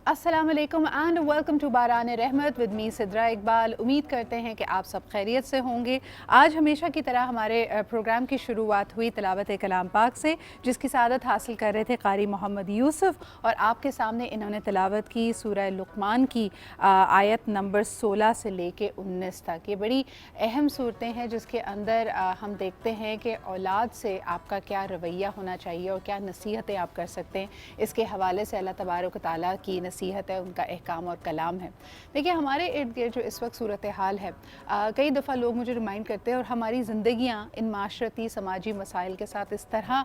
अस्सलाम वालेकुम and welcome to बारान रहमत विद मी सिद्रा इकबाल। उम्मीद करते हैं कि आप सब खैरियत से होंगे। आज हमेशा की तरह हमारे प्रोग्राम की शुरुआत हुई तिलावत कलाम पाक से, जिसकी सादत हासिल कर रहे थे कारी मोहम्मद यूसुफ, और आपके सामने इन्होंने तिलावत की सूरह लुक़मान की आयत नंबर 16 से लेके 19 तक। ये बड़ी अहम सूरतें हैं जिसके अंदर हम देखते हैं कि औलाद से आपका क्या रवैया होना चाहिए और क्या नसीहतें आप कर सकते हैं। इसके हवाले से अल्लाह तबारक तआला की नसीहत है, उनका अहकाम और कलाम है। देखिए, हमारे इर्द गिर्द जो इस वक्त सूरत हाल है, कई दफ़ा लोग मुझे रिमाइंड करते हैं और हमारी ज़िंदगियाँ इन माशरती समाजी मसाइल के साथ इस तरह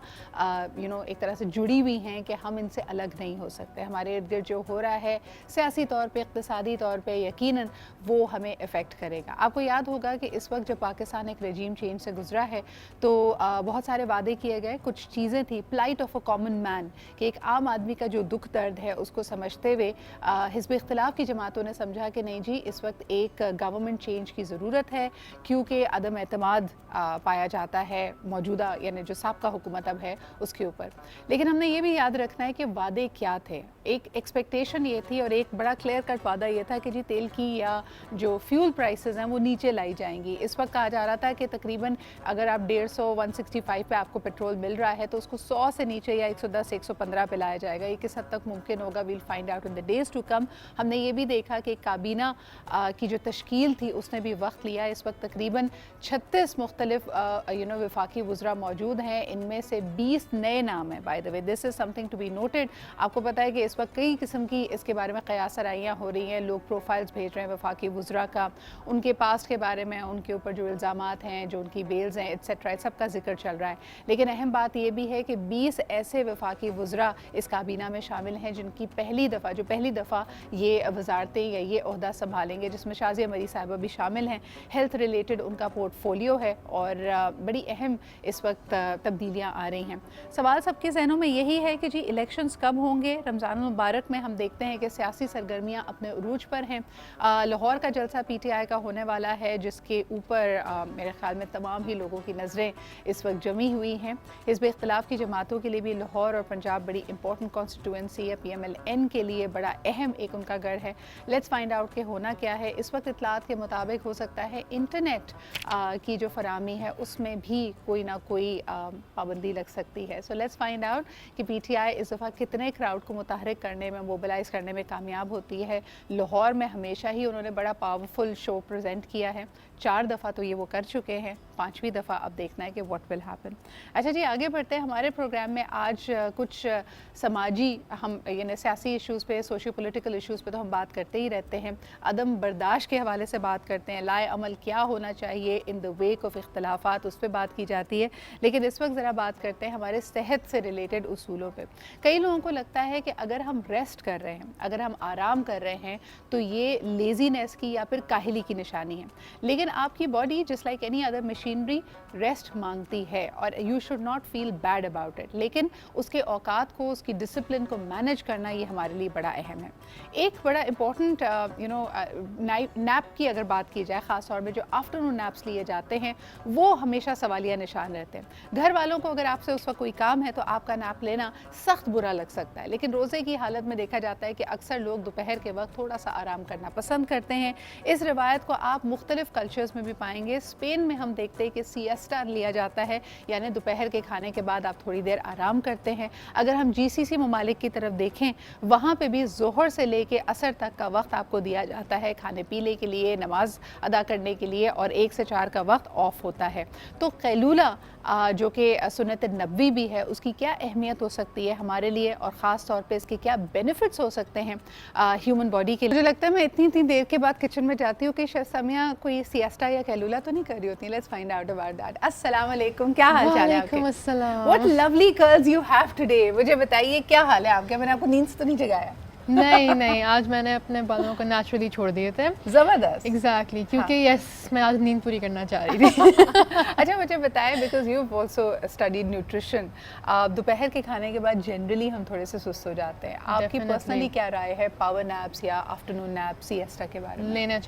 एक तरह से जुड़ी हुई हैं कि हम इनसे अलग नहीं हो सकते। हमारे इर्द गिर्द जो हो रहा है सियासी तौर पर, इक़्तिसादी तौर पर, यकीनन वो हमें इफ़ेक्ट करेगा। आपको याद होगा कि इस वक्त जब पाकिस्तान एक रजीम चेंज से गुजरा है तो बहुत सारे वादे किए गए, कुछ चीज़ें थी, plight of a common man, कि एक आम आदमी का जो दुख दर्द है उसको समझते हुए हिज़्ब इख्तिलाफ की जमातों ने समझा कि नहीं जी, इस वक्त एक गवर्नमेंट चेंज की ज़रूरत है, क्योंकि अदम एतमाद पाया जाता है मौजूदा यानी जो साबका हुकूमत अब है उसके ऊपर। लेकिन हमने ये भी याद रखना है कि वादे क्या थे। एक एक्सपेक्टेशन ये थी और एक बड़ा क्लियर कट वादा ये था कि जी तेल की या जो फ्यूल प्राइसेस हैं वो नीचे लाई जाएंगी। इस वक्त कहा जा रहा था कि तकरीबन अगर आप 150 165 पे आपको पेट्रोल मिल रहा है तो उसको 100 से नीचे या 110 115 पे लाया जाएगा। ये किस हद तक मुमकिन होगा, we'll find out in the days to come. हमने ये भी देखा कि काबीना की जो तश्कील थी उसने भी वक्त लिया। इस वक्त तकरीबन 36 मुख्तलिफ वफाकी वज़रा मौजूद हैं, इनमें से 20 नए नाम हैं। By the way, this is something to be noted. आपको पता है कि इस वक्त कई किस्म की इसके बारे में क़यासराइयाँ हो रही हैं, लोग प्रोफाइल्स भेज रहे हैं वफाकी वज़रा का, उनके पास्ट के बारे में, उनके ऊपर जो इल्ज़ामात हैं, जो उनकी बेल्स हैं, एट्सेट्रा, सब का जिक्र चल रहा है। लेकिन अहम बात यह भी है कि 20 ऐसे वफाकी वज़रा इस काबीना में शामिल हैं जिनकी पहली दफ़ा ये वजारतें या ये ओहदा संभालेंगे, जिसमें शाज़िया मरी साहिबा भी शामिल हैं। हेल्थ रिलेटेड उनका पोर्टफोलियो है और बड़ी अहम इस वक्त तब्दीलियाँ आ रही हैं। सवाल सबके जहनों में यही है कि जी इलेक्शंस कब होंगे। रमज़ान मुबारक में हम देखते हैं कि सियासी सरगर्मियाँ अपने उरूज पर हैं। लाहौर का जलसा PTI का होने वाला है, जिसके ऊपर मेरे ख़्याल में तमाम ही लोगों की नज़रें इस वक्त जमी हुई हैं। हिज़्ब इख्तिलाफ की जमातों के लिए भी लाहौर और पंजाब बड़ी इंपॉर्टेंट कॉन्स्टिट्यूंसी है, PMLN के लिए बड़ा अहम एक उनका गढ़ है। लेट्स फाइंड आउट कि होना क्या है। इस वक्त इतलात के मुताबिक हो सकता है इंटरनेट की जो फराहमी है उसमें भी कोई ना कोई पाबंदी लग सकती है। सो लेट्स फाइंड आउट कि PTI इस दफ़ा कितने क्राउड को मुतहरिक करने में, मोबिलाइज़ करने में कामयाब होती है। लाहौर में हमेशा ही उन्होंने बड़ा पावरफुल शो प्रेजेंट किया है, 4 दफ़ा तो ये वो कर चुके हैं, 5वीं दफ़ा अब देखना है कि व्हाट विल हैपन। अच्छा जी, आगे बढ़ते हैं। हमारे प्रोग्राम में आज कुछ समाजी, हम यानी सियासी इशूज़ पे, सोशियो पॉलिटिकल इशूज़ पे तो हम बात करते ही रहते हैं, अदम बर्दाश्त के हवाले से बात करते हैं, लाए अमल क्या होना चाहिए इन द वेक ऑफ इख्तलाफात, उस पर बात की जाती है। लेकिन इस वक्त ज़रा बात करते हैं हमारे सेहत से रिलेटेड उसूलों पर। कई लोगों को लगता है कि अगर हम रेस्ट कर रहे हैं, अगर हम आराम कर रहे हैं तो ये लेज़ीनेस की या फिर काहली की निशानी है। लेकिन आपकी body just like any other machinery rest मांगती है और you should not feel bad about it. लेकिन उसके औकात को, उसकी डिसिप्लिन को मैनेज करना ये हमारे लिए बड़ा अहम है। एक बड़ा इंपॉर्टेंट नैप की अगर बात की जाए, ख़ास तौर में जो आफ्टरनून नैप्स लिए जाते हैं वो हमेशा सवालिया निशान रहते हैं। घर वालों को अगर आपसे उस वक्त कोई काम है तो आपका नैप लेना सख्त बुरा लग सकता है, लेकिन रोज़े की हालत में देखा जाता है कि अक्सर लोग दोपहर के वक्त थोड़ा सा आराम करना पसंद करते हैं। इस रिवायत को आप मुख्तलिफ कल्चर्स में भी पाएंगे। स्पेन में हम देखते हैं कि सिएस्टा लिया जाता है, यानी दोपहर के खाने के बाद आप थोड़ी देर आराम करते हैं। अगर हम GCC ममालिक की तरफ देखें, वहाँ पे भी ज़ोहर से लेके असर तक का वक्त आपको दिया जाता है खाने पीने के लिए, नमाज अदा करने के लिए, और 1 से 4 का वक्त ऑफ होता है। तो कैलूला जो कि सुन्नत नबवी भी है, उसकी क्या अहमियत हो सकती है हमारे लिए और ख़ास तौर पे इसके क्या बेनिफिट्स हो सकते हैं ह्यूमन बॉडी के लिए। मुझे लगता है मैं इतनी देर के बाद किचन में जाती हूँ कि शायद समिया कोई सिएस्टा या कैलूला तो नहीं कर रही होती। Let's find out about that. अस्सलाम वालेकुम, क्या हाल चाल है आपके? What lovely curls you have today. मुझे बताइए क्या हाल है आपके? मैंने आपको नींद से तो नहीं जगाया? नहीं, आज मैंने अपने बालों को नेचुरली छोड़ दिए थे। ज़बरदस्त। एग्जैक्टली, क्योंकि यस मैं आज नींद पूरी करना चाह रही थी। अच्छा, मुझे बताएं, because you also studied nutrition, दोपहर के खाने के बाद जनरली हम थोड़े से सुस्त हो जाते हैं। आपकी पर्सनली क्या राय है पावर नैप्स या आफ्टरनून नैप, सिएस्टा के बारे में? लेना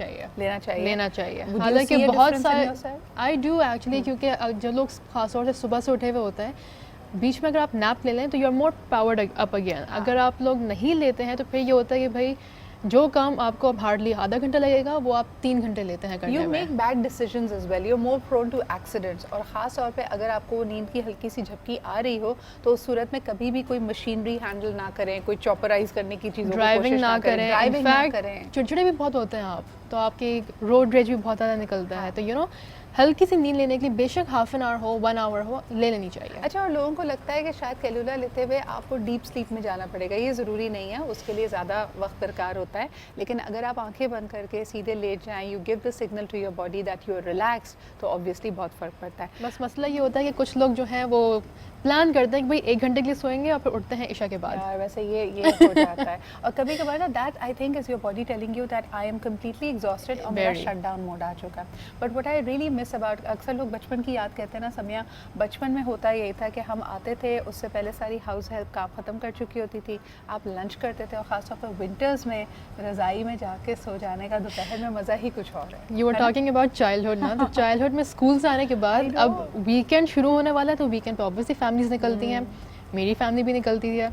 चाहिए। हालांकि बहुत सारे आई डू एक्चुअली, क्योंकि जो लोग खासतौर से सुबह से उठे हुए होते हैं बीच में अगर आप नैप ले लें तो you are more powered up again. अगर आप लोग नहीं लेते हैं तो फिर ये होता है कि भाई जो काम आपको अब हार्डली आधा घंटा लगेगा वो आप 3 घंटे लेते हैं करने में। You make bad decisions as well. You're more prone to accidents. और ख़ास तौर पे अगर आपको वो नींद की हल्की सी झपकी आ रही हो तो उस सूरत में कभी भी कोई मशीनरी हैंडल ना करें, कोई चॉपराइज करने की चीज़ों की कोशिश ना करें, ड्राइविंग ना करें। चिड़चिड़े भी बहुत होते हैं आप, तो आपकी रोड रेज भी बहुत ज़्यादा निकलता है। तो यू नो हल्की सी नींद लेने के लिए बेशक हाफ एन आवर हो 1 आवर हो ले लेनी चाहिए। अच्छा, और लोगों को लगता है कि शायद कैलुला लेते हुए आपको डीप स्लीप में जाना पड़ेगा। ये ज़रूरी नहीं है, उसके लिए ज़्यादा वक्त दरकार होता है। लेकिन अगर आप आंखें बंद करके सीधे लेट जाएं, you give the signal to your body that you are relaxed, तो ऑब्वियसली बहुत फ़र्क पड़ता है। बस मसला ये होता है कि कुछ लोग जो हैं वो प्लान करते हैं कि भाई 1 घंटे के लिए सोएंगे और फिर उठते हैं इशा के बाद। यार वैसे ये हो जाता है। और कभी कभार ना that I think is your body telling you that I am completely exhausted और मेरा शट डाउन मोड आ चुका है। But what I really miss about, अक्सर लोग बचपन की याद कहते हैं ना समिया, बचपन में होता यही था कि हम आते थे, उससे पहले सारी हाउस हेल्प काम ख़त्म कर चुकी होती थी, आप लंच करते थे और ख़ासतौर पर विंटर्स में रज़ाई में जाके सो जाने का दोपहर में मज़ा ही कुछ और है। You are talking about childhood ना, तो चाइल्डहुड में स्कूल से आने के बाद अब वीकेंड शुरू होने वाला है, तो वीकेंड पे ऑब्वियसली फैमिलीज निकलती हैं, मेरी फैमिली भी निकलती है।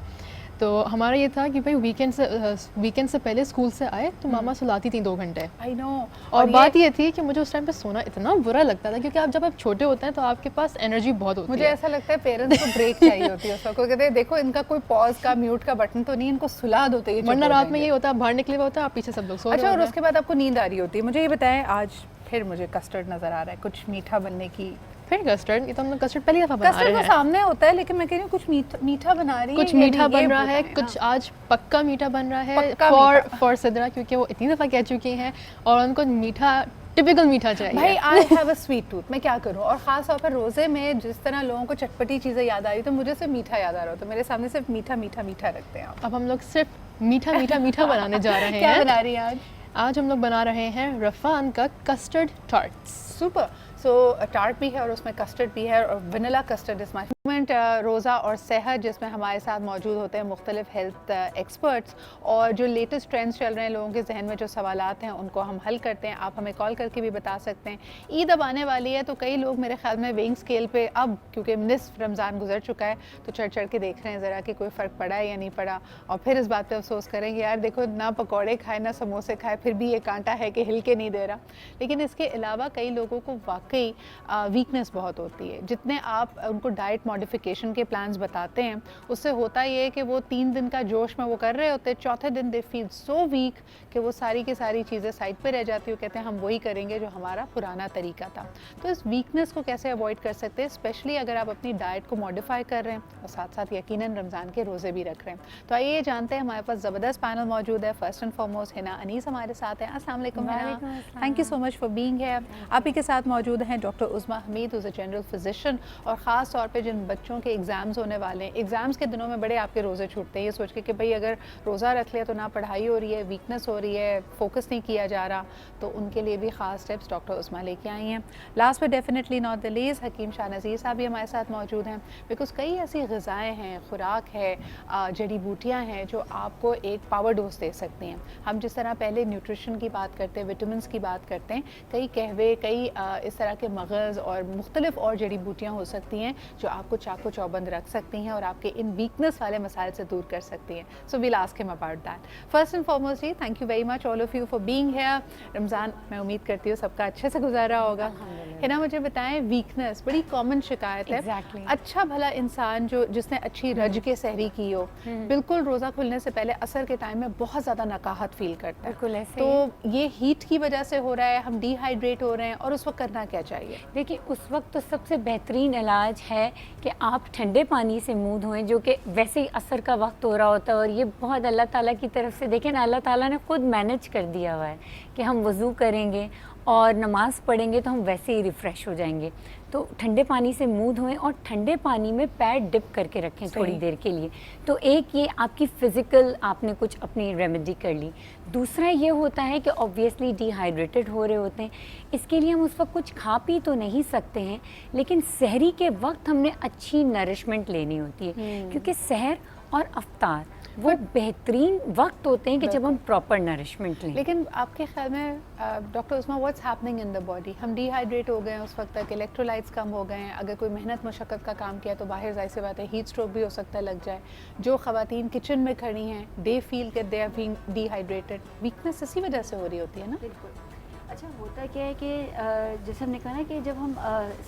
तो हमारा ये था कि भाई वीकेंड से पहले स्कूल से आए तो मामा सुलाती थी 2 घंटे। I know. और बात ये थी कि मुझे उस टाइम पे सोना इतना बुरा लगता था, क्योंकि जब आप छोटे होते हैं तो आपके पास एनर्जी बहुत होती है। मुझे ऐसा लगता है पेरेंट्स को ब्रेक चाहिए होती है उस वक्त, कहते हैं देखो इनका कोई पॉज का म्यूट का बटन तो नहीं, इनको सुला दो तो ये वरना रात में ये होता है बाहर निकले हुए होता है, आप पीछे सब लोग सो रहे अच्छा, और होते हैं। उसके बाद आपको नींद आ रही होती है। मुझे ये बताएं, आज फिर मुझे कस्टर्ड नज़र आ रहा है, कुछ मीठा बनने की। फिर कस्टर्ड, ये तो हम लोग कस्टर्ड पहली दफ़ा बना रहे हैं। कस्टर्ड तो सामने होता है, लेकिन मैं कह रही हूँ कुछ मीठा बना रही है, कुछ मीठा बन रहा है, कुछ आज पक्का मीठा बन रहा है फॉर सिद्रा, क्योंकि वो इतनी दफ़ा कह चुकी हैं और उनको मीठा टिपिकल मीठा चाहिए। भाई I have a sweet tooth, मैं क्या करूँ। और ख़ास तौर पर रोज़े में जिस तरह लोगों को चटपटी चीज़ें याद आ रही, तो मुझे सिर्फ मीठा याद आ रहा हो, तो मेरे सामने सिर्फ मीठा मीठा मीठा रखते हैं आप। अब हम लोग सिर्फ मीठा मीठा मीठा बनाने जा रहे हैं। क्या बना रही हैं आज? आज हम लोग बना रहे हैं रफ़ान का कस्टर्ड टार्ट्स। सुपर। सो टार्ट भी है और उसमें कस्टर्ड भी है, और vanilla custard is my favourite. रोज़ा और सेहत, जिसमें हमारे साथ मौजूद होते हैं मुख्तलिफ हेल्थ एक्सपर्ट्स, और जो लेटेस्ट ट्रेंड्स चल रहे हैं, लोगों के जहन में जो सवालात हैं उनको हम हल करते हैं। आप हमें कॉल करके भी बता सकते हैं। ईद अब आने वाली है, तो कई लोग मेरे ख्याल में वेइंग स्केल पे अब, क्योंकि निस्फ रमज़ान गुजर चुका है, तो चढ़ चढ़ के देख रहे हैं ज़रा कि कोई फ़र्क पड़ा है या नहीं पड़ा, और फिर इस बात पर अफसोस करेंगे यार देखो ना पकौड़े खाए ना समोसे खाए, फिर भी ये कांटा है कि हिल के नहीं दे रहा। लेकिन इसके अलावा कई लोगों को वाकई वीकनेस बहुत होती है। जितने आप उनको डाइट मॉडिफिकेशन के प्लान्स बताते हैं, उससे होता ये है कि वो 3 दिन का जोश में वो कर रहे होते हैं, चौथे दिन दे फील सो वीक कि वो सारी की सारी चीज़ें साइड पे रह जाती है। वो कहते हैं हम वही करेंगे जो हमारा पुराना तरीका था। तो इस वीकनेस को कैसे अवॉइड कर सकते हैं, स्पेशली अगर आप अपनी डाइट को मॉडिफाई कर रहे हैं और साथ साथ यकीनन रमज़ान के रोज़े भी रख रहे हैं। तो आइए जानते हैं, हमारे पास ज़बरदस्त पैनल मौजूद है। First and foremost Hina Anees हमारे साथ हैं। अस्सलाम वालेकुम Hina, thank you so much for being here. आप ही के साथ मौजूद हैं doctor Uzma Hameed, who's a general physician, और ख़ास तौर पे जिन बच्चों के एग्ज़ाम्स होने वाले हैं, एग्ज़ाम्स के दिनों में बड़े आपके रोज़े छूटते हैं ये सोच के कि भाई अगर रोज़ा रख लिया तो ना पढ़ाई हो रही है, वीकनेस हो रही है, फोकस नहीं किया जा रहा, तो उनके लिए भी ख़ास टिप्स डॉक्टर उज़मा लेके आई हैं। Last but definitely not the least, Hakeem Shah Nazir साहब भी हमारे साथ मौजूद हैं, बिकॉज़ कई ऐसी ग़िज़ाएँ हैं, खुराक है, जड़ी बूटियाँ हैं जो आपको एक पावर डोज दे सकती हैं। हम जिस तरह पहले न्यूट्रिशन की बात करते हैं, विटामिन्स की बात करते हैं, कई कहवे, कई इस तरह के मगज़ और मुख्तलिफ और जड़ी बूटियाँ हो सकती हैं जो आपको चाको चौबंद रख सकती हैं और आपके इन वीकनेस वाले मसाइल से दूर कर सकती हैं। So we'll ask him about that. First and foremost जी, thank you very much all of you for being here. Ramzan मैं उम्मीद करती हूँ सबका अच्छे से गुजारा होगा। है ना, मुझे बताएं, वीकनेस बड़ी कॉमन शिकायत है। अच्छा भला इंसान जिसने अच्छी रज के सहरी की हो, बिल्कुल रोज़ा खुलने से पहले असर के टाइम में बहुत ज़्यादा नकाहत फील करता है। तो ये हीट की वजह से हो रहा है, हम डिहाइड्रेट हो रहे हैं, और उस वक्त करना क्या चाहिए? देखिए, उस वक्त तो सबसे बेहतरीन इलाज है कि आप ठंडे पानी से मुंह धोएं, जो कि वैसे ही असर का वक्त हो रहा होता है, और ये बहुत अल्लाह ताला की तरफ से, देखें ना, अल्लाह ताला ने खुद मैनेज कर दिया हुआ है कि हम वज़ू करेंगे और नमाज़ पढ़ेंगे तो हम वैसे ही रिफ़्रेश हो जाएंगे। तो ठंडे पानी से मुंह धोएं और ठंडे पानी में पैर डिप करके रखें थोड़ी देर के लिए। तो एक ये आपकी फ़िज़िकल, आपने कुछ अपनी रेमेडी कर ली। दूसरा ये होता है कि ऑब्वियसली डिहाइड्रेटेड हो रहे होते हैं, इसके लिए हम उस वक्त कुछ खा पी तो नहीं सकते हैं, लेकिन सहरी के वक्त हमने अच्छी नरिशमेंट लेनी होती है, क्योंकि सहर और अफ्तार वो बेहतरीन वक्त होते हैं कि जब हम प्रॉपर नरिशमेंट लें। लेकिन आपके ख्याल में doctor Usma what's happening in the body, हम डिहाइड्रेट हो गए हैं उस वक्त तक, इलेक्ट्रोलाइट्स कम हो गए हैं, अगर कोई मेहनत मशक्क़त का काम किया तो बाहर जाहिर सी बात है हीट स्ट्रोक भी हो सकता है लग जाए। जो ख़वातीन किचन में खड़ी हैं दे फील कि they are being dehydrated, weakness इसी वजह से हो रही होती है ना। बिल्कुल। अच्छा, होता क्या है कि जैसे हमने कहा ना कि जब हम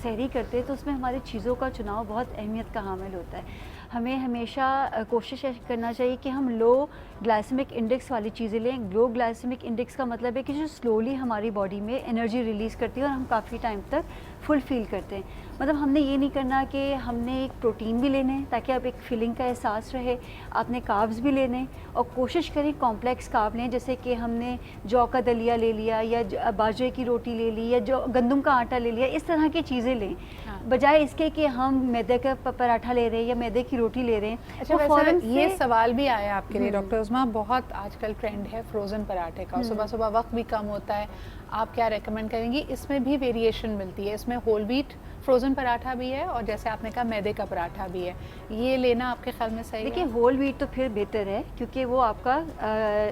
सहरी करते हैं तो उसमें हमारी चीज़ों का चुनाव बहुत अहमियत का हामिल होता है। हमें हमेशा कोशिश करना चाहिए कि हम लो ग्लाइसेमिक इंडेक्स वाली चीज़ें लें। लो ग्लाइसेमिक इंडेक्स का मतलब है कि जो स्लोली हमारी बॉडी में एनर्जी रिलीज़ करती है और हम काफ़ी टाइम तक फुल फील करते हैं। मतलब हमने ये नहीं करना कि हमने एक प्रोटीन भी लेने हैं ताकि आप एक फीलिंग का एहसास रहे, आपने कार्ब्स भी लेने और कोशिश करें कॉम्प्लेक्स कार्ब लें, जैसे कि हमने जौ का दलिया ले लिया या बाजरे की रोटी ले ली या जो गंदम का आटा ले लिया, इस तरह की चीज़ें लें। हाँ। बजाय इसके कि हम मैदे का पराठा ले रहे हैं या मैदे की रोटी ले रहे हैं। अच्छा, वो फ़ौरन वैसे ये से सवाल भी आया आपके लिए डॉक्टर उस्मा, बहुत आजकल ट्रेंड है फ्रोज़न पराठे का, सुबह सुबह वक्त भी कम होता है, आप क्या रेकमेंड करेंगी? इसमें भी वेरिएशन मिलती है, इसमें होल व्हीट फ्रोज़न पराठा भी है और जैसे आपने कहा मैदे का पराठा भी है, ये लेना आपके ख्याल में सही देखिए है? होल व्हीट तो फिर बेहतर है क्योंकि वो आपका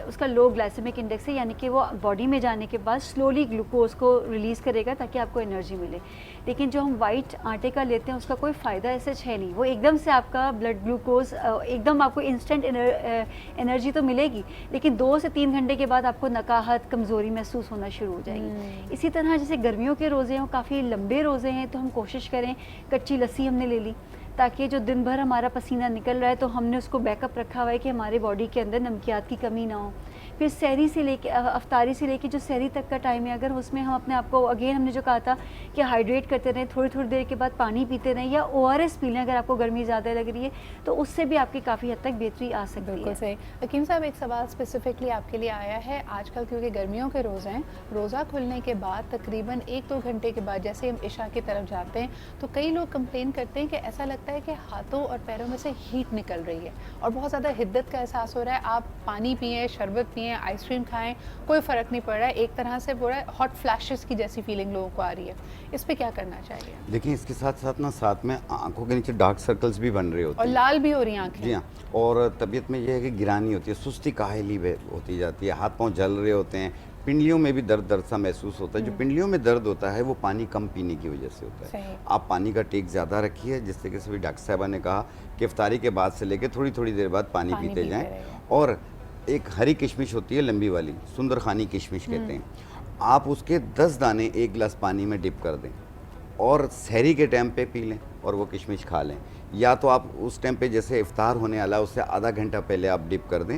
उसका लो ग्लाइसेमिक इंडेक्स है, यानी कि वो बॉडी में जाने के बाद स्लोली ग्लूकोज को रिलीज़ करेगा ताकि आपको एनर्जी मिले। लेकिन जो हम वाइट आटे का लेते हैं उसका कोई फ़ायदा ऐसा है नहीं, वो एकदम से आपका ब्लड ग्लूकोज एकदम आपको इंस्टेंट एनर्जी तो मिलेगी, लेकिन 2 से 3 घंटे के बाद आपको नकाहत कमज़ोरी महसूस होना शुरू हो जाएगी। इसी तरह जैसे गर्मियों के रोज़े हैं, काफ़ी लंबे रोज़े हैं, तो हम कोशिश करें कच्ची लस्सी हमने ले ली ताकि जो दिन भर हमारा पसीना निकल रहा है तो हमने उसको बैकअप रखा हुआ है कि हमारे बॉडी के अंदर नमकियात की कमी ना हो। फिर सहरी से लेके अफ्तारी से लेके जो सहरी तक का टाइम है, अगर उसमें हम अपने आप को अगेन हमने जो कहा था कि हाइड्रेट करते रहें, थोड़ी थोड़ी देर के बाद पानी पीते रहें या ORS पी लें अगर आपको गर्मी ज़्यादा लग रही है, तो उससे भी आपकी काफ़ी हद तक बेहतरी आ सकती है। बिल्कुल सही। हकीम साहब, एक सवाल स्पेसिफिकली आपके लिए आया है। आजकल क्योंकि गर्मियों के रोज़े हैं, रोज़ा खुलने के बाद तकरीबन 1-2 घंटे के बाद जैसे हम इशा की तरफ जाते हैं तो कई लोग कंप्लेन करते हैं कि ऐसा लगता है कि हाथों और पैरों में से हीट निकल रही है और बहुत ज़्यादा हिद्दत का एहसास हो रहा है। आप पानी पिएँ, शरबत पिएँ, आइसक्रीम खाएँ, कोई फ़र्क नहीं पड़ रहा है, एक तरह से पूरा हॉट फ्लैशेस की जैसी फीलिंग लोगों को आ रही है। इस पे क्या करना चाहिए? देखिए, इसके साथ साथ ना साथ में आंखों के नीचे डार्क सर्कल्स भी बन रहे होते और हैं लाल भी हो रही हैं आंखें। जी हाँ, और तबीयत में ये है कि गिरानी होती है, सुस्ती काहली होती जाती है, हाथ पांव जल रहे होते हैं, पिंडलियों में भी दर्द सा महसूस होता है। जो पिंडलियों में दर्द होता है वो पानी कम पीने की वजह से होता है। सही। आप आप पानी का टेक ज़्यादा रखिए, जिस तरीके से भी डॉक्टर साहबा ने कहा कि इफ्तारी के बाद से लेकर थोड़ी थोड़ी देर बाद पानी पीते जाएं। रहिए। और एक हरी किशमिश होती है लंबी वाली, सुंदर खानी किशमिश कहते हैं, आप उसके 10 दाने 1 गिलास पानी में डिप कर दें और सहरी के टाइम पे पी लें और वो किशमिश खा लें। या तो आप उस टाइम पे जैसे इफ्तार होने वाला है उससे आधा घंटा पहले आप डिप कर दें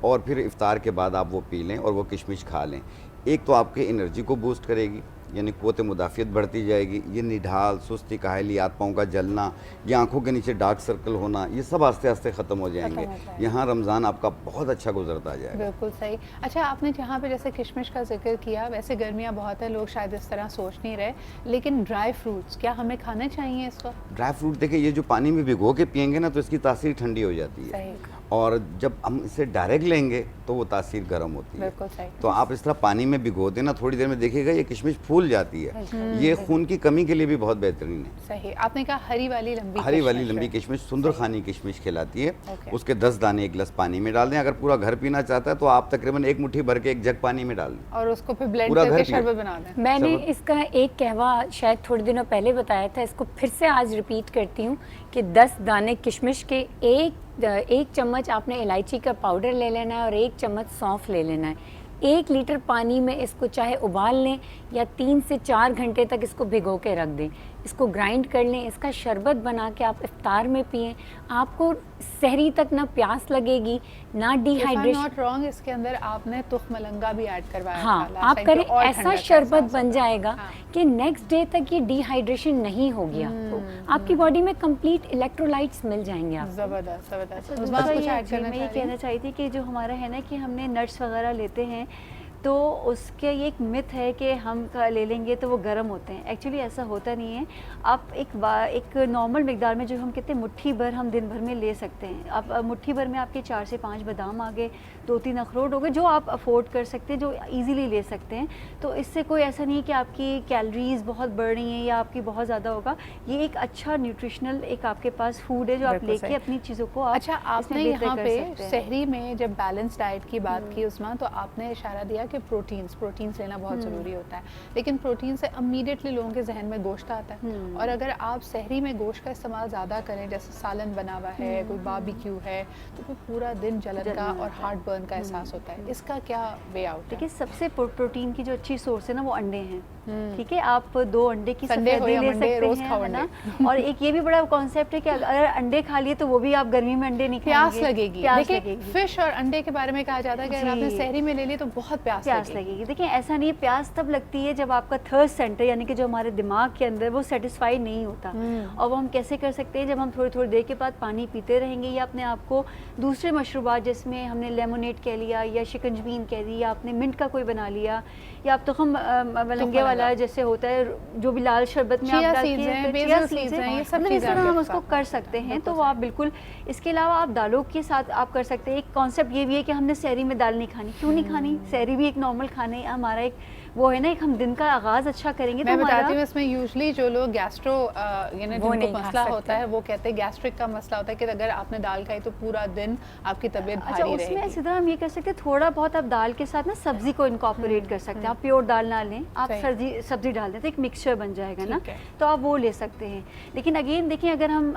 और फिर इफ्तार के बाद आप वो पी लें और वो किशमिश खा लें। एक तो आपके एनर्जी को बूस्ट करेगी, यानी क़ुव्वत मुदाफ़ियत बढ़ती जाएगी। ये निढाल, सुस्ती, काहली, हाथ पाँव का जलना, ये आंखों के नीचे डार्क सर्कल होना, ये सब आस्ते आस्ते ख़त्म हो जाएंगे। यहाँ रमज़ान आपका बहुत अच्छा गुजरता जाएगा। बिल्कुल सही। अच्छा, आपने जहाँ पे जैसे किशमिश का जिक्र किया, वैसे गर्मियाँ बहुत है, लोग शायद इस तरह सोच नहीं रहे, लेकिन ड्राई फ्रूट्स क्या हमें खाने चाहिए इस वक्त? ड्राई फ्रूट देखिए, ये जो पानी में भिगो के पियेंगे ना तो इसकी तासीर ठंडी हो जाती है, सही। और जब हम इसे डायरेक्ट लेंगे तो वो तासीर गर्म होती है। बिल्कुल सही। तो आप इस तरह पानी में भिगो देना, थोड़ी देर में देखिएगा ये किशमिश फूल जाती है। ये खून की कमी के लिए भी बहुत बेहतरीन है। सही। आपने कहा हरी वाली लंबी हरी वाली किशमिश लंबी है। किशमिश सुंदर खानी किशमिश कहलाती है। ओके। उसके 10 दाने 1 गिलास पानी में डाल दें। अगर पूरा घर पीना चाहता है तो आप तकरीबन 1 मुट्ठी भर के 1 जग पानी में डाल दें और उसको फिर ब्लेंड पूरा घर करके पिए। शरबत बना दें। मैंने सब- इसका एक कहवा शायद थोड़े दिनों पहले बताया था, इसको फिर से आज रिपीट करती हूँ कि 10 दाने किशमिश के एक चम्मच आपने इलायची का पाउडर ले लेना है और 1 चम्मच सौंफ ले लेना है। 1 लीटर पानी में इसको चाहे उबाल लें या 3 से 4 घंटे तक इसको भिगो के रख दें। इसको ग्राइंड कर लें, इसका शरबत बना के आप इफ्तार में पिएं। आपको सहरी तक ना प्यास लगेगी ना डिहाइड्रेशन। नॉट रॉन्ग, इसके अंदर आपने तुख मलंगा भी ऐड करवाया हाँ, था, आप लास्ट करें, टाइम पे और ऐसा ठंडक का शरबत एहसास बन होगा। जाएगा हाँ। कि नेक्स्ट डे तक ये डिहाइड्रेशन नहीं होगी आपको। आपकी बॉडी में कंप्लीट इलेक्ट्रोलाइट्स मिल जाएंगे आपको। जबरदस्त जबरदस्त। अच्छा, उस बात दूसरा कुछ ये ऐड जी, करना मैं ये चाह रही कहना चाहती थी कि जो हमारा है ना कि हमने नट्स वगैरह लेते हैं तो उसके ये एक मिथ है कि हम ले लेंगे तो वो गर्म होते हैं। एक्चुअली ऐसा होता नहीं है। आप एक नॉर्मल मिकदार में जो हम कहते हैं मुट्ठी भर हम दिन भर में ले सकते हैं। आप मुट्ठी भर में आपके 4 से 5 बादाम आ गए, 2-3 अखरोट हो गए, जो आप अफोर्ड कर सकते हैं, जो ईज़िली ले सकते हैं। तो इससे कोई ऐसा नहीं है कि आपकी कैलोरीज बहुत बढ़ रही हैं या आपकी बहुत ज़्यादा होगा। ये एक अच्छा न्यूट्रिशनल एक आपके पास फूड है जो आप लेके अपनी चीज़ों को आप अच्छा, आपने यहाँ पे सहरी में जब बैलेंस डाइट की बात की उस्मान, तो आपने इशारा दिया कि प्रोटीन्स लेना बहुत ज़रूरी होता है, लेकिन प्रोटीन से इमीडिएटली लोगों के जहन में गोश्त आता है। और अगर आप सहरी में गोश्त का इस्तेमाल ज़्यादा करें, जैसे सालन बना हुआ है, कोई बारबेक्यू है, तो फिर पूरा दिन जलन का और हार्ट बर्न का एहसास होता है। इसका क्या वे आउट है? देखिए, सबसे प्रोटीन की जो अच्छी सोर्स है ना वो अंडे हैं। ठीक है, आप 2 अंडे की संडे सफेदी ले सकते रोज हैं, है ना। और एक ये भी बड़ा कॉन्सेप्ट है कि अगर अंडे खा लिए तो वो भी आप गर्मी में अंडे नहीं प्यास खाएंगे, लगेगी। प्यास देखिए, लगेगी। फिश और अंडे के बारे में कहा जाता है कि अगर आपने सहरी में ले ली तो बहुत प्यास लगेगी। देखिए, ऐसा नहीं है, प्यास तब लगती है जब आपका थर्स्ट सेंटर यानी कि जो हमारे दिमाग के अंदर वो सेटिस्फाई नहीं होता। और वो हम कैसे कर सकते हैं? जब हम थोड़ी थोड़ी देर के बाद पानी पीते रहेंगे या अपने आप को दूसरे मशरूबात जिसमें हमने लेमोनेड कह लिया या शिकंजबीन कह दी या आपने मिंट का कोई बना लिया या आप तुखम मलंगे वाला जैसे होता है जो भी लाल शरबत में आप डाल के ये सब इस तरह हम उसको कर सकते हैं। तो वो आप बिल्कुल, इसके अलावा आप दालों के साथ आप कर सकते हैं। एक कॉन्सेप्ट ये भी है कि हमने सहरी में दाल नहीं खानी। क्यों नहीं खानी? सहरी भी एक नॉर्मल खाना है हमारा, एक वो है ना, एक हम दिन का आगाज अच्छा करेंगे। मैं तो बताती हूँ, इसमें यूजुअली जो लोग गैस्ट्रो जिनको मसला होता है वो कहते हैं गैस्ट्रिक का मसला होता है कि अगर आपने दाल खाई तो पूरा दिन आपकी तबीयत भारी रहेगी। उसमें इसी तरह हम ये कर सकते हैं, थोड़ा बहुत आप दाल के साथ ना सब्जी को इनकॉर्पोरेट कर सकते हैं। आप प्योर दाल ना लें, आप सब्जी डाल दें तो एक मिक्सचर बन जाएगा ना, तो आप वो ले सकते हैं। लेकिन अगेन देखिए, अगर हम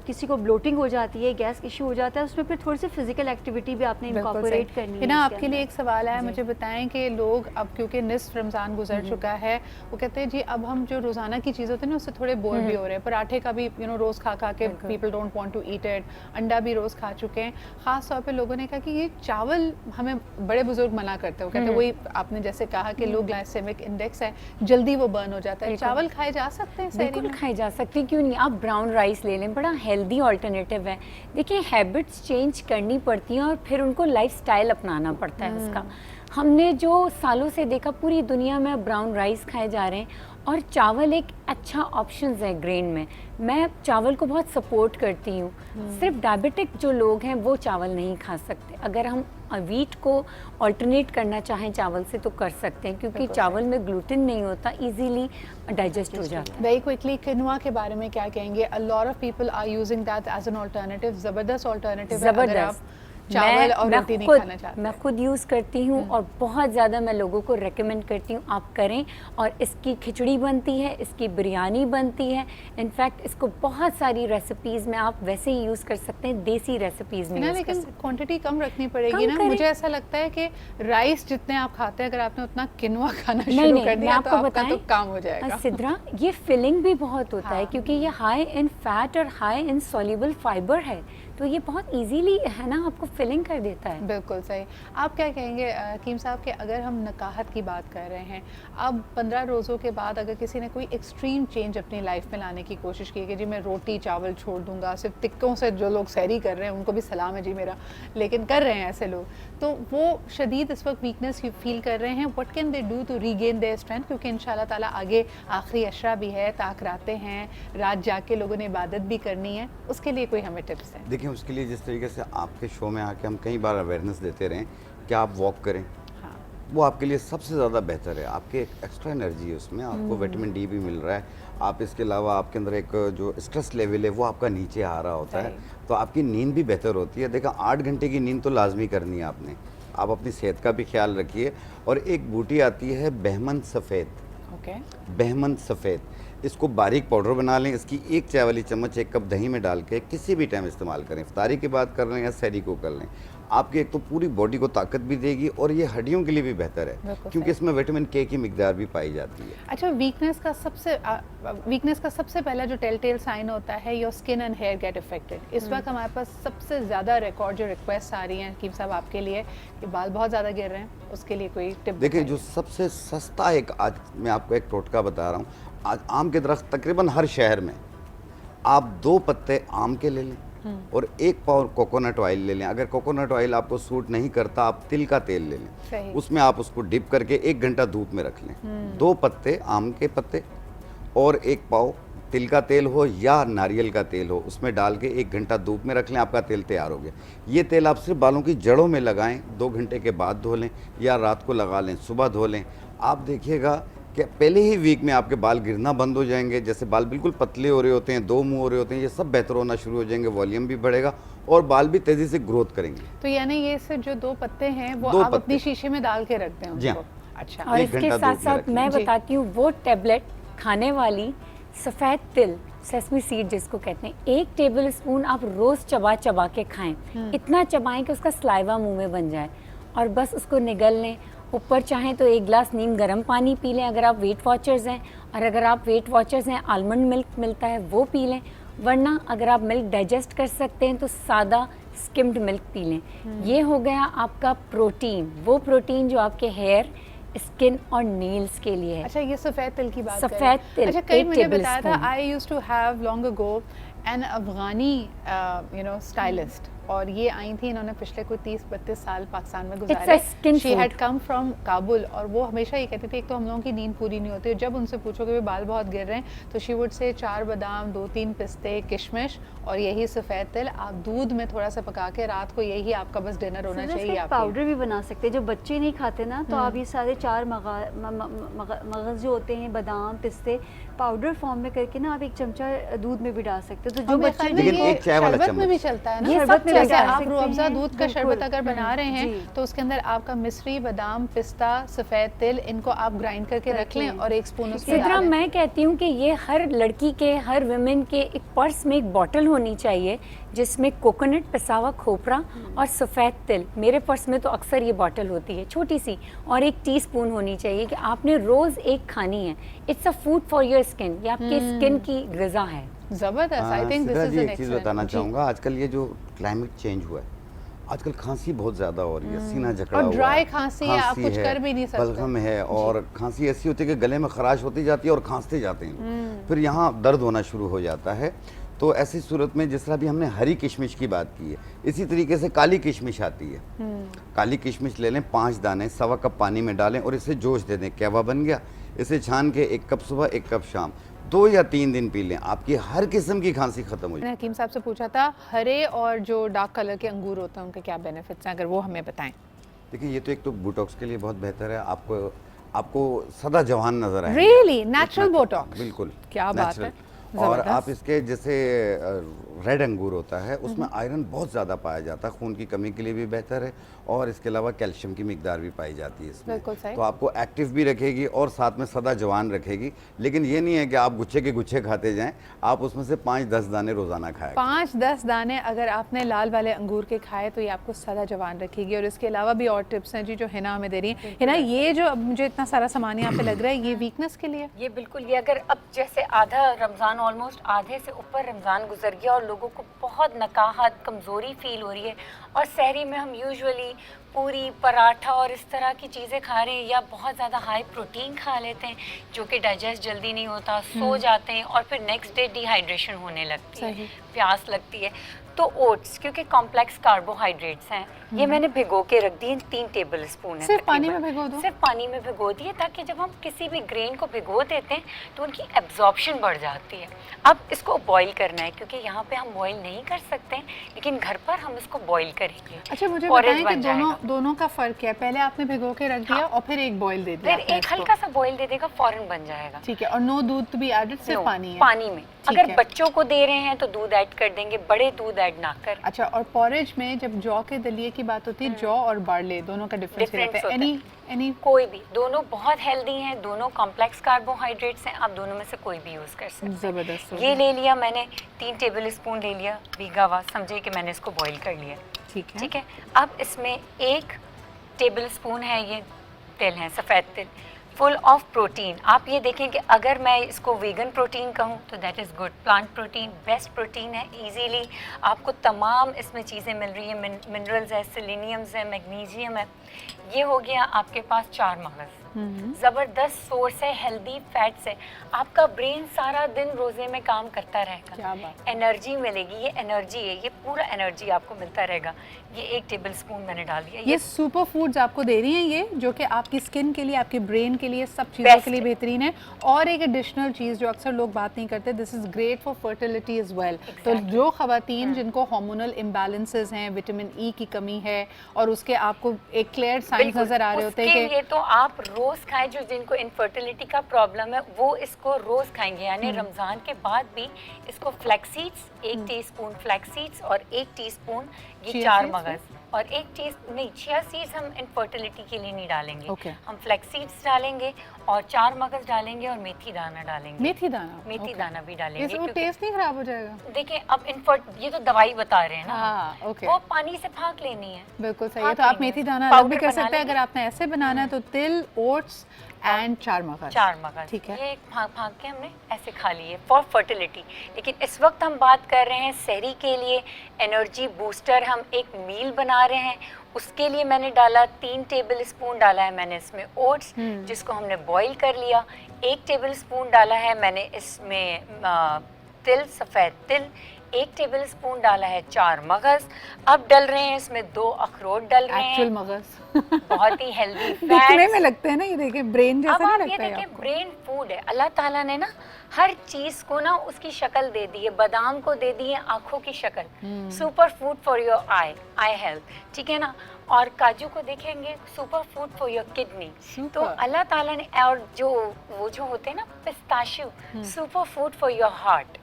किसी को ब्लोटिंग हो जाती है, गैस इशू हो जाता है, उसमें फिर थोड़ी सी फिजिकल एक्टिविटी भी आपने इनकॉर्पोरेट करनी है ना। आपके लिए एक सवाल है, मुझे बताएं कि लोग अब क्योंकि निस्फ रमज़ान गुजर चुका है, वो कहते हैं जी अब हम जो रोज़ाना की चीज़ होती है ना उससे थोड़े बोर भी हो रहे हैं। पराठे का भी रोज़ खा खा के people don't want to eat it, अंडा भी रोज़ खा चुके हैं। ख़ास तौर पे लोगों ने कहा कि ये चावल हमें बड़े बुजुर्ग मना करते हो, कहते हैं वही आपने जैसे कहा कि लो ग्लाइसेमिक इंडेक्स है, जल्दी वो बर्न हो जाता है। चावल खाए जा सकते हैं? बिल्कुल खाए जा सकते हैं, क्यों नहीं। आप ब्राउन राइस ले लें, बड़ा हेल्दी ऑल्टरनेटिव है। देखिए, हैबिट्स चेंज करनी पड़ती हैं और फिर उनको लाइफस्टाइल अपनाना पड़ता है उसका। हमने जो सालों से देखा, पूरी दुनिया में ब्राउन राइस खाए जा रहे हैं और चावल एक अच्छा ऑप्शन है ग्रेन में। मैं चावल को बहुत सपोर्ट करती हूँ। सिर्फ डायबिटिक जो लोग हैं वो चावल नहीं खा सकते। अगर हम वीट को ऑल्टरनेट करना चाहें चावल से तो कर सकते हैं, क्योंकि चावल में ग्लूटेन नहीं होता, इजीली डाइजेस्ट हो जाता है। वेरी क्विकली, किनुआ के बारे में क्या कहेंगे? A lot of people are using that as an alternative. ज़बरदस्त ऑल्टरनेटिव है अगर आप चावल और रोटी नहीं खाना चाहते। मैं खुद यूज़ करती हूँ और बहुत ज़्यादा मैं लोगों को रेकमेंड करती हूँ आप करें। और इसकी खिचड़ी बनती है, इसकी बिरयानी बनती है, इनफैक्ट इसको बहुत सारी रेसिपीज़ में आप वैसे ही यूज़ कर सकते हैं, देसी रेसिपीज़ में। लेकिन क्वांटिटी कम रखनी पड़ेगी ना। मुझे ऐसा लगता है कि राइस जितने आप खाते हैं, अगर आपने उतना किनुआ खाना शुरू कर दिया तो आपका तो काम हो जाएगा। सिद्रा, ये फिलिंग भी बहुत होता है क्योंकि ये हाई इन फैट और हाई इन सॉल्युबल फाइबर है, तो ये बहुत इजीली है ना आपको फिलिंग कर देता है। बिल्कुल सही। आप क्या कहेंगे कीम साहब कि अगर हम नकाहत की बात कर रहे हैं, अब 15 रोज़ों के बाद अगर किसी ने कोई एक्सट्रीम चेंज अपनी लाइफ में लाने की कोशिश की कि जी मैं रोटी चावल छोड़ दूंगा, सिर्फ टिक्कों से जो लोग सहरी कर रहे हैं उनको भी सलाम है जी मेरा, लेकिन कर रहे हैं ऐसे लोग, तो वो शदीद इस वक्त वीकनेस फील कर रहे हैं, what can they do to regain their strength? क्योंकि इंशाल्लाह ताला आगे आखिरी अशरा भी है, ताकराते हैं, रात जाग के लोगों ने इबादत भी करनी है, उसके लिए कोई हमें टिप्स हैं? देखिए, उसके लिए जिस तरीके से आपके शो में आके हम कई बार अवेयरनेस देते रहें कि आप वॉक करें, वो आपके लिए सबसे ज़्यादा बेहतर है। आपके एक्स्ट्रा एनर्जी है उसमें, आपको विटामिन डी भी मिल रहा है। आप इसके अलावा आपके अंदर एक जो स्ट्रेस लेवल है वो आपका नीचे आ रहा होता है, तो आपकी नींद भी बेहतर होती है। देखा, 8 घंटे की नींद तो लाजमी करनी है आपने। आप अपनी सेहत का भी ख्याल रखिए। और एक बूटी आती है बहमन सफ़ेद, बहमन सफ़ेद, इसको बारीक पाउडर बना लें। इसकी 1 चाय वाली चम्मच 1 कप दही में डाल के किसी भी टाइम इस्तेमाल करें, इफ्तारी के बाद कर लें या सहरी को कर लें। आपके एक तो पूरी बॉडी को ताकत भी देगी और ये हड्डियों के लिए भी बेहतर है क्योंकि इसमें विटामिन के की मिकदार भी पाई जाती है। अच्छा, वीकनेस का सबसे पहला जो टेल साइन होता है, your skin and hair get affected. इस वक्त हमारे पास सबसे ज़्यादा रिकॉर्ड जो रिक्वेस्ट आ रही हैं कीम साहब आपके लिए कि बाल बहुत ज़्यादा गिर रहे हैं, उसके लिए कोई टिप? देखिए, जो सबसे सस्ता एक, आज मैं आपको एक टोटका बता रहा हूँ। आज आम के दरख्त तकरीबन हर शहर में, आप 2 पत्ते आम के ले लें, और 1 पाव कोकोनट ऑयल ले लें। अगर कोकोनट ऑयल आपको सूट नहीं करता, आप तिल का तेल ले सही। लें, उसमें आप उसको डिप करके 1 घंटा धूप में रख लें। 2 पत्ते आम के पत्ते और 1 पाव तिल का तेल हो या नारियल का तेल हो, उसमें डाल के 1 घंटा धूप में रख लें, आपका तेल तैयार हो गया। ये तेल आप सिर्फ बालों की जड़ों में लगाएं, 2 घंटे के बाद धो लें या रात को लगा लें, सुबह धो लें। आप देखिएगा कि पहले ही वीक में आपके बाल गिरना बंद हो जाएंगे। जैसे बाल बिल्कुल पतले हो रहे होते हैं, 2 मुंह हो रहे होते हैं, ये सब बेहतर होना शुरू हो जाएंगे, वॉल्यूम भी बढ़ेगा और बाल भी तेज़ी से ग्रोथ करेंगे। तो यानी ये सिर्फ जो 2 पत्ते हैं वो 2 आप अपनी पत्ते। शीशे में डाल के रखते हैं जी उनको? हाँ। अच्छा। और 1 इसके घंटा साथ धूप में साथ रखें। मैं जी। बताती हूँ वो टैबलेट खाने वाली सफ़ेद तिल, सेसमी सीड जिसको कहते हैं, 1 टेबल स्पून आप रोज़ चबा चबा के खाएं। इतना चबाएं कि उसका स्लाइवा मुंह में बन जाए और बस उसको निगल लें। ऊपर चाहें तो 1 गिलास नीम गर्म पानी पी लें अगर आप वेट वॉचर्स हैं, और अगर आप वेट वॉचर्स हैं आलमंड मिल्क मिलता है वो पी लें, वरना अगर आप मिल्क डाइजेस्ट कर सकते हैं तो सादा स्किम्ड मिल्क पी लें। ये हो गया आपका प्रोटीन, वो प्रोटीन जो आपके हेयर, स्किन और नेल्स के लिए है। अच्छा, ये सफ़ेद तिल की बात सफ़ेद कर रहे हैं। तिल, अच्छा, कई 1 मुझे टेबल बताया था, spoon. I used to have long ago an Afghani stylist, और ये आई थी, इन्होंने पिछले कोई 30-32 साल पाकिस्तान में गुजारे। skin she food. Had come from Kabul, और वो हमेशा ये कहती थी एक तो हम लोगों की नींद पूरी नहीं होती, जब उनसे पूछो कि बाल बहुत गिर रहे हैं तो शी वुड से 4 बादाम, 2-3 पिस्ते, किशमिश और यही सफ़ेद तिल आप दूध में थोड़ा सा पका के रात को, यही आपका बस डिनर होना चाहिए। आपके पाउडर भी बना सकते हैं, जो बच्चे नहीं खाते ना, तो आप ये सारे 4 मगज़ जो होते हैं, बादाम, पिस्ते, पाउडर फॉर्म में करके ना आप 1 चमचा दूध में भी डाल सकते हो। तो जो और मेरे बच्चे ख्याल में लेकिन ये एक चाय वाला शरबत में चम्मच। भी चलता है ना, ये शरबत सब में चलता जैसे है। आप रूह अफ़ज़ा दूध का शरबत बिल्कुल। अगर बना रहे हैं जी। तो उसके अंदर आपका मिश्री, बादाम, पिस्ता, सफ़ेद तिल, इनको आप ग्राइंड करके रख लें और 1 स्पून उसमें सिद्रा, डालें। मैं कहती हूँ कि ये हर लड़की के, हर वुमेन के एक पर्स में एक बॉटल होनी चाहिए जिसमें कोकोनट, पिसा हुआ खोपरा और सफ़ेद तिल, मेरे पर्स में तो अक्सर ये बॉटल होती है छोटी सी, और 1 टीस्पून होनी चाहिए कि आपने रोज़ एक खानी है। It's a food for your skin, ये आपके स्किन की ग़िज़ा है। ज़बरदस्त, I think this Sidra is ji, an एक चीज़ बताना चाहूँगा, आजकल ये जो क्लाइमेट चेंज हुआ है, आजकल खांसी बहुत ज़्यादा हो रही है, सीना जकड़ा और हुआ ड्राई है, खांसी है, आप कुछ कर भी नहीं सकते। बलगम है, और खांसी ऐसी होती है कि गले में खराश होती जाती है और खांसते जाते हैं, फिर यहाँ दर्द होना शुरू हो जाता है। तो ऐसी सूरत में जिस तरह भी हमने हरी किशमिश की बात की है, इसी तरीके से काली किशमिश आती है। काली किशमिश ले लें, 5 दाने, 1.25 कप पानी में डालें और इसे जोश दे दें। कहवा बन गया, इसे छान के 1 कप सुबह, 1 कप शाम, 2 या 3 दिन पी लें, आपकी हर किस्म की खांसी खत्म हो जाए। मैंने हकीम साहब से पूछा था हरे और जो डार्क कलर के अंगूर होते हैं उनके क्या बेनिफिट्स हैं, अगर वो हमें बताएं। देखिए, ये तो एक तो बोटॉक्स के लिए बहुत बेहतर है, आपको सदा जवान नजर आएंगे। रियली नेचुरल बोटॉक्स, बिल्कुल, क्या बात natural। है। और ज़बरदस्त। आप इसके जैसे रेड अंगूर होता है, उसमें आयरन बहुत ज़्यादा पाया जाता है, खून की कमी के लिए भी बेहतर है, और इसके अलावा कैल्शियम की मिकदार भी पाई जाती है इसमें। बिल्कुल सही। तो आपको एक्टिव भी रखेगी और साथ में सदा जवान रखेगी। लेकिन ये नहीं है कि आप गुच्छे के गुच्छे खाते जाएं, आप उसमें से 5-10 दाने रोज़ाना खाएं। 5-10 दाने अगर आपने लाल वाले अंगूर के खाए तो ये आपको सदा जवान रखेगी। और इसके अलावा भी और टिप्स हैं जी जो हिना हमें दे रही हैं। हिना, ये जो अब मुझे इतना सारा सामान यहाँ पे लग रहा है, ये वीकनेस के लिए? ये बिल्कुल, ये अगर अब जैसे आधा रमज़ान, ऑलमोस्ट आधे से ऊपर रमज़ान गुजर गया और लोगों को बहुत नकाहत, कमज़ोरी फील हो रही है, और सहरी में हम यूजुअली पूरी, पराठा और इस तरह की चीज़ें खा रहे हैं, या बहुत ज़्यादा हाई प्रोटीन खा लेते हैं जो कि डाइजेस्ट जल्दी नहीं होता, सो जाते हैं और फिर नेक्स्ट डे डिहाइड्रेशन होने लगती है, प्यास लगती है। तो ओट्स, क्योंकि कॉम्प्लेक्स कार्बोहाइड्रेट्स हैं, ये मैंने भिगो के रख दिए, 3 टेबल स्पून है। सिर्फ पानी में भिगो दो? सिर्फ पानी में भिगो दिए, ताकि जब हम किसी भी ग्रेन को भिगो देते हैं तो उनकी एब्जॉर्प्शन बढ़ जाती है। अब इसको बॉईल करना है, क्योंकि यहाँ पे हम बॉईल नहीं कर सकते हैं, लेकिन घर पर हम इसको बॉईल करेंगे। अच्छा, मुझे Porridge बताएं कि बन जाएगा। दोनों का फ़र्क क्या है? पहले आपने भिगो के रख दिया और फिर एक बॉईल दे दिया फिर आपने एक इसको। हल्का सा बॉईल दे देगा, फौरन बन जाएगा। ठीक है, और नो दूध भी एडेड, सिर्फ No, पानी है? पानी में। ठीक अगर है। बच्चों को दे रहे हैं तो दूध ऐड कर देंगे, बड़े दूध ऐड ना कर। अच्छा, और पॉरेज में जब जौ के दलिए की बात होती है, जौ और बार्ले दोनों का डिफरेंस Difference रहता है? होता एनी कोई भी, दोनों बहुत हेल्दी हैं, दोनों कॉम्प्लेक्स कार्बोहाइड्रेट्स हैं, आप दोनों में से कोई भी यूज़ कर सकते हैं। ज़बरदस्त हो ये गया। ले लिया मैंने, 3 टेबल स्पून ले लिया भीगा हुआ, समझे कि मैंने इसको बॉईल कर लिया। ठीक है। ठीक है, अब इसमें 1 टेबल स्पून है, ये तिल है, सफ़ेद तिल, फुल ऑफ प्रोटीन। आप ये देखें कि अगर मैं इसको वीगन प्रोटीन कहूँ तो that is good, plant protein best protein है, इजीली आपको तमाम इसमें चीज़ें मिल रही हैं, मिनरल्स है, सेलेनियम्स है, मैग्नीशियम है। ये हो गया आपके पास 4 मगज़, ज़बरदस्त सोर्स है हेल्दी फैट से। आपका ब्रेन सारा दिन रोज़े में काम करता रहेगा, क्या बात। एनर्जी मिलेगी, ये एनर्जी है, ये पूरा एनर्जी आपको मिलता रहेगा। ये 1 टेबल स्पून मैंने डाल दिया। ये सुपर फूड्स आपको दे रही हैं ये, जो कि आपकी स्किन के लिए, आपके ब्रेन के लिए, सब चीज़ों Best के लिए है। बेहतरीन है। और एक एडिशनल चीज़ जो अक्सर लोग बात नहीं करते, this is great for fertility as well. तो Exactly. जो ख़वातीन जिनको हार्मोनल इम्बैलेंसेस हैं, विटामिन ई की कमी है और उसके आपको एक क्लियर साइंस बिल्कुल, नज़र आ रहे होते उसके हैं लिए तो आप रोज़ खाएं। जो जिनको इनफर्टिलिटी का प्रॉब्लम है वो इसको रोज़ खाएंगे, यानी रमज़ान के बाद भी इसको flax seeds 1 teaspoon flax seeds और 1 टीस्पून ये Chia 4 seeds मगज़ और 1 टीस्पून नहीं, चिया सीड्स हम इनफर्टिलिटी के लिए नहीं डालेंगे। Okay. हम फ्लैक्स सीड्स डालेंगे और 4 मगज़ डालेंगे और मेथी दाना डालेंगे। मेथी दाना, मेथी okay. दाना भी डालेंगे इससे वो क्योंकि टेस्ट नहीं खराब हो जाएगा? देखिए अब ये तो दवाई बता रहे हैं ना, हाँ, okay. वो पानी से फाँक लेनी है। बिल्कुल सही है। हाँ, तो आप करेंगे। मेथी दाना अलग भी पाउडर कर बना सकते हैं। लेंगे। अगर आपने ऐसे बनाना है तो तिल, ओट्स एंड 4 मगज़। 4 मगज़, ठीक है। ये फाँक के हमने ऐसे खा लिए फॉर फर्टिलिटी। लेकिन इस वक्त हम बात कर रहे हैं सहरी के लिए एनर्जी बूस्टर। हम एक मील बना रहे हैं, उसके लिए मैंने डाला 3 टेबल स्पून डाला है मैंने इसमें ओट्स, जिसको हमने बॉईल कर लिया। 1 टेबल स्पून डाला है मैंने इसमें तिल, सफ़ेद तिल। 1 टेबल स्पून डाला है 4 मगज़। अब डल रहे हैं इसमें 2 अखरोट डल रहे एक्चुअल हैं, मगज़ बहुत ही हेल्दी दिखने में फैट्स। लगते हैं ना, ये देखिए ब्रेन जैसा अब नहीं आप ये लगता है देखिए आपको? ब्रेन फूड है। अल्लाह ताला ने ना हर चीज को ना उसकी शक्ल दे दी है। बादाम को दे दी है आंखों की शक्ल, super food for your I health, ठीक है ना। और काजू को देखेंगे, super food for your kidney. तो Super. अल्लाह ताला ने, और जो होते हैं ना pistachio, super food for your heart.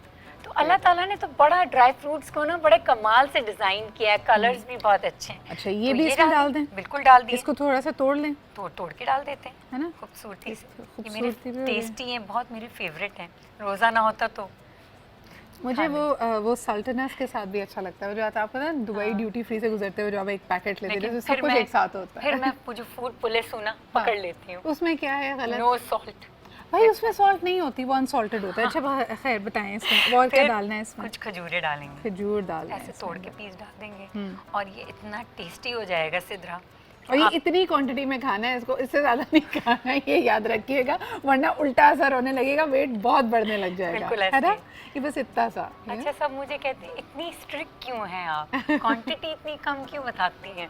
तो अल्लाह ताला ने तो बड़ा ड्राई फ्रूट्स को ना बड़े कमाल से डिजाइन किया है, कलर्स भी बहुत अच्छे हैं। अच्छा, ये तो भी इसमें डाल दें? बिल्कुल डाल दिए, इसको थोड़ा सा तोड़ लें, तोड़ के डाल देते हैं, है ना? खूबसूरती से। ये खूबसूरती मेरे भी हो गई। टेस्टी हैं, बहुत मेरे फेवरेट हैं। रोज़ा ना होता तो मुझे वो सल्टनस के साथ भी अच्छा लगता है, वो जो आता है आपको ना दुबई ड्यूटी फ्री से गुजरते हुए जो आप एक पैकेट लेते लेकिन हैं, सब फिर कुछ मैं एक साथ होता है। फिर मैं वो जो फूड पुलिस हूँ ना, पकड़ लेती हूँ। उसमें क्या है गलत? No salt. भाई उसमें सॉल्ट नहीं होती, वो अनसॉल्टेड होता है। अच्छा खैर बताएं इसमें और क्या डालना है इसमें? कुछ खजूरे डालेंगे, खजूर डाल दें ऐसे इसमें। तोड़ के पीस डाल देंगे और ये इतना टेस्टी हो जाएगा सिद्रा। और ये इतनी क्वांटिटी में खाना है इसको, इससे ज़्यादा नहीं खाना है, ये याद रखिएगा, वरना उल्टा असर होने लगेगा, वेट बहुत बढ़ने लग जाएगा, बिल्कुल है ऐसे ना? ही। ये बस इतना सा। अच्छा, सब मुझे कहते हैं इतनी स्ट्रिक्ट क्यों हैं आप, क्वांटिटी इतनी कम क्यों बताती हैं।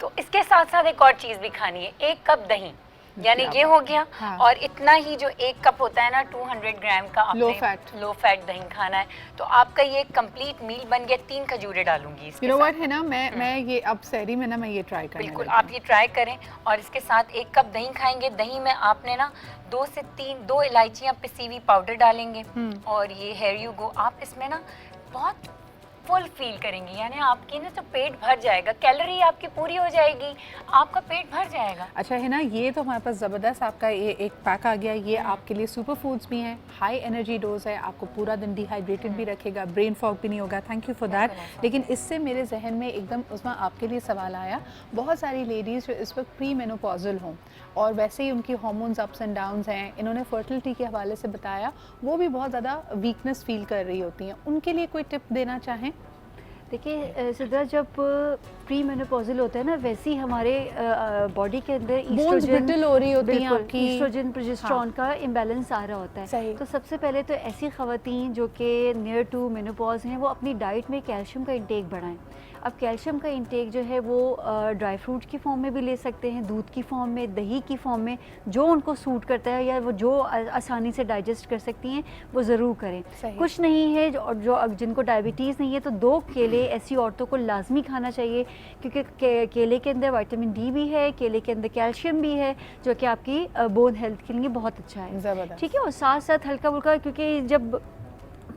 तो इसके साथ साथ एक और चीज़ भी खानी है, 1 कप दही, यानी ये हो गया। हाँ। और इतना ही जो 1 कप होता है ना, 200 ग्राम का लो फैट दही खाना है। तो आपका ये कंप्लीट मील बन गया। 3 खजूरे डालूंगी इसके यू नो साथ। व्हाट है ना, मैं ये अब सहरी में ना मैं ये ट्राई करने बिल्कुल, लगी आप ये ट्राई करें। और इसके साथ 1 कप दही खाएंगे। दही में आपने ना 2 से 2 इलायचियाँ पिसी हुई पाउडर डालेंगे और ये हेयर यू गो। आप इसमें ना बहुत फुल फील करेंगी, यानी आपकी ना तो पेट भर जाएगा, कैलोरी आपकी पूरी हो जाएगी, आपका पेट भर जाएगा। अच्छा है ना, ये तो हमारे पास ज़बरदस्त आपका ये एक पैक आ गया। ये आपके लिए सुपर फूड्स भी हैं, हाई एनर्जी डोज है, आपको पूरा दिन डिहाइड्रेटेड भी रखेगा, ब्रेन फॉग भी नहीं होगा। Thank you for that. लेकिन इससे मेरे जहन में एकदम उसमें आपके लिए सवाल आया, बहुत सारी लेडीज़ जो इस वक्त प्री मेनोपॉजल हों और वैसे ही उनकी हार्मोन्स अप्स एंड डाउन्स हैं, इन्होंने फर्टिलिटी के हवाले से बताया, वो भी बहुत ज़्यादा वीकनेस फील कर रही होती हैं, उनके लिए कोई टिप देना चाहें? देखिए सिद्रा, जब प्री मेनोपॉजल होता है ना, वैसे ही हमारे बॉडी के अंदर brittle हो रही होती हैं आपकी। ईस्ट्रोजन प्रोजेस्टेरॉन का इम्बैलेंस आ रहा होता है। सही। तो सबसे पहले तो ऐसी ख़वातीन जो कि नियर टू मेनोपॉज हैं, वो अपनी डाइट में कैल्शियम का इंटेक बढ़ाएं। अब कैल्शियम का इंटेक जो है वो ड्राई फ्रूट की फॉर्म में भी ले सकते हैं, दूध की फॉर्म में, दही की फॉर्म में, जो उनको सूट करता है या वो जो आसानी से डाइजेस्ट कर सकती हैं वो ज़रूर करें। सही। कुछ नहीं है जो जिनको डायबिटीज़ नहीं है तो 2 केले ऐसी औरतों को लाजमी खाना चाहिए, क्योंकि केले के अंदर विटामिन डी भी है, केले के अंदर कैल्शियम भी है, जो कि आपकी बोन हेल्थ के लिए बहुत अच्छा है। ज़बरदस्त। ठीक है। और साथ साथ हल्का फुल्का, क्योंकि जब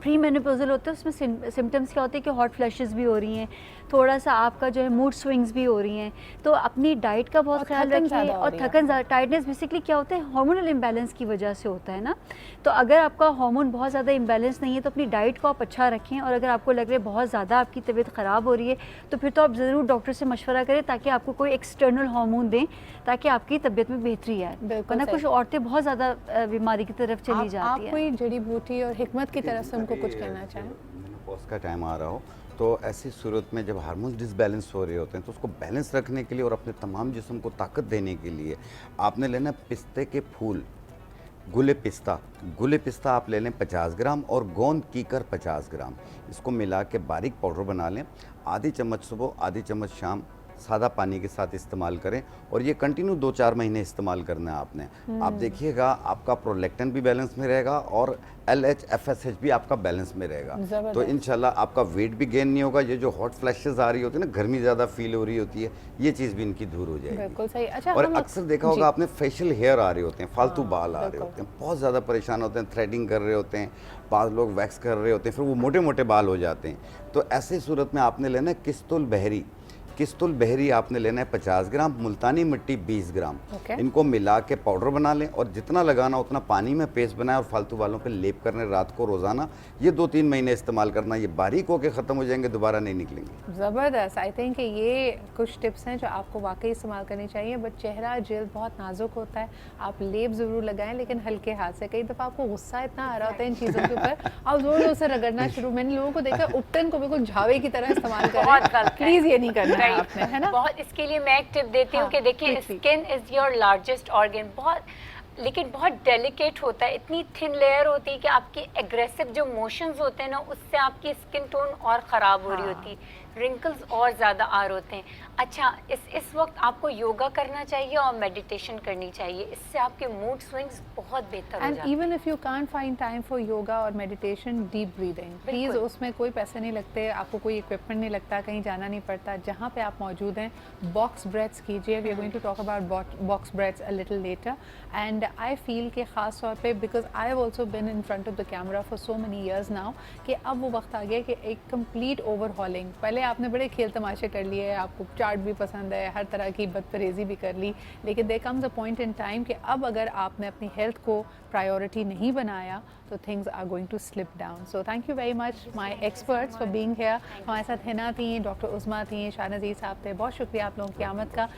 प्री मेनोपॉजल होता है उसमें सिम्टम्स क्या होते हैं कि हॉट फ्लैशेस भी हो रही हैं, थोड़ा सा आपका जो है मूड स्विंग्स भी हो रही हैं। तो अपनी डाइट का बहुत ख्याल रखिए। और थकन, टायर्डनेस बेसिकली क्या होता है, हार्मोनल इम्बैलेंस की वजह से होता है ना। तो अगर आपका हार्मोन बहुत ज़्यादा इम्बैलेंस नहीं है तो अपनी डाइट को आप अच्छा रखें। और अगर आपको लग रहा है बहुत ज़्यादा आपकी तबीयत ख़राब हो रही है तो फिर तो आप ज़रूर डॉक्टर से मशवरा करें, ताकि आपको कोई एक्सटर्नल हार्मोन दें, ताकि आपकी तबीयत में बेहतरी आए। वरना कुछ औरतें बहुत ज़्यादा बीमारी की तरफ चली जाती आप हैं। कोई जड़ी बूटी और हिकमत की तरफ से उनको कुछ कहना चाहें? मेनोपॉज का टाइम आ रहा हो तो ऐसी सूरत में जब हार्मोन्स डिसबैलेंस हो रहे होते हैं तो उसको बैलेंस रखने के लिए और अपने तमाम जिस्म को ताकत देने के लिए आपने लेना पिस्ते के फूल, गुले पिस्ता आप ले लें 50 ग्राम और गोंद कीकर 50 ग्राम। इसको मिला के बारीक पाउडर बना लें। आधी चम्मच सुबह, आधी चम्मच शाम सादा पानी के साथ इस्तेमाल करें और ये कंटिन्यू 2-4 महीने इस्तेमाल करना है आपने। आप देखिएगा आपका प्रोलैक्टिन भी बैलेंस में रहेगा और LH FSH भी आपका बैलेंस में रहेगा। तो इंशाल्लाह आपका वेट भी गेन नहीं होगा। ये जो हॉट फ्लैशेस आ रही होती है ना, गर्मी ज़्यादा फील हो रही होती है, ये चीज़ भी इनकी दूर हो जाएगी। बिल्कुल सही। अच्छा, और हम अक्सर देखा होगा आपने फेशियल हेयर आ रहे होते हैं, फालतू बाल आ रहे होते हैं, बहुत ज़्यादा परेशान होते हैं, थ्रेडिंग कर रहे होते हैं, बाद लोग वैक्स कर रहे होते हैं, फिर वो मोटे मोटे बाल हो जाते हैं। तो ऐसी सूरत में आपने लेना है किस्तुल बहरी आपने लेना है 50 ग्राम, मुल्तानी मिट्टी 20 ग्राम। इनको मिला के पाउडर बना लें और जितना लगाना उतना पानी में पेस्ट बनाएं और फालतू बालों पे लेप करने रात को रोज़ाना। ये 2-3 महीने इस्तेमाल करना, ये बारीक होके ख़त्म हो जाएंगे, दोबारा नहीं निकलेंगे। ज़बरदस्त। आई थिंक कि ये कुछ टिप्स हैं जो आपको वाकई इस्तेमाल करनी चाहिए। बट चेहरा जल्द बहुत नाजुक होता है, आप लेप ज़रूर लगाएं लेकिन हल्के हाथ से। कई दफ़ा आपको गुस्सा इतना आ रहा होता है इन चीज़ों के ऊपर, आप ज़ोर ज़ोर से रगड़ना शुरू। मैंने लोगों को देखा उपटन को बिल्कुल झावे की तरह इस्तेमाल कर रहे हैं। प्लीज़ ये नहीं करना है आपने, है ना। बहुत इसके लिए मैं एक टिप देती हूँ कि देखिए, skin is your largest organ, लेकिन बहुत डेलिकेट होता है। इतनी थिन लेयर होती है कि आपकी एग्रेसिव जो मोशंस होते हैं ना, उससे आपकी स्किन टोन और ख़राब हो रही होती है, रिंकल्स और ज़्यादा आ रहे होते हैं। अच्छा, इस वक्त आपको योगा करना चाहिए और मेडिटेशन करनी चाहिए। इससे आपके मूड स्विंग्स बहुत बेहतर हो जाते हैं। And even if you can't find time for yoga और मेडिटेशन, डीप ब्रीदिंग, प्लीज़, उसमें कोई पैसे नहीं लगते, आपको कोई इक्विपमेंट नहीं लगता, कहीं जाना नहीं पड़ता। जहाँ पे आप मौजूद हैं, बॉक्स ब्रेथ्स कीजिए। We are going to talk about box breaths a little later. And I feel कि ख़ास तौर पे because I have also been in front of the camera for so many years now, कि अब वो वक्त आ गया कि एक कंप्लीट ओवरहॉलिंग। पहले आपने बड़े खेल तमाशे कर लिए, आपको चाट भी पसंद है, हर तरह की बदपरहेज़ी भी कर ली, लेकिन there comes a point in time कि अब अगर आपने अपनी हेल्थ को प्रायोरिटी नहीं बनाया तो things are going to slip down. So thank you very much my experts for being here. हमारे साथ हिना थी, डॉक्टर उस्मा थी, शाह नज़ीर साहब थे। बहुत शुक्रिया आप लोगों की आमद का।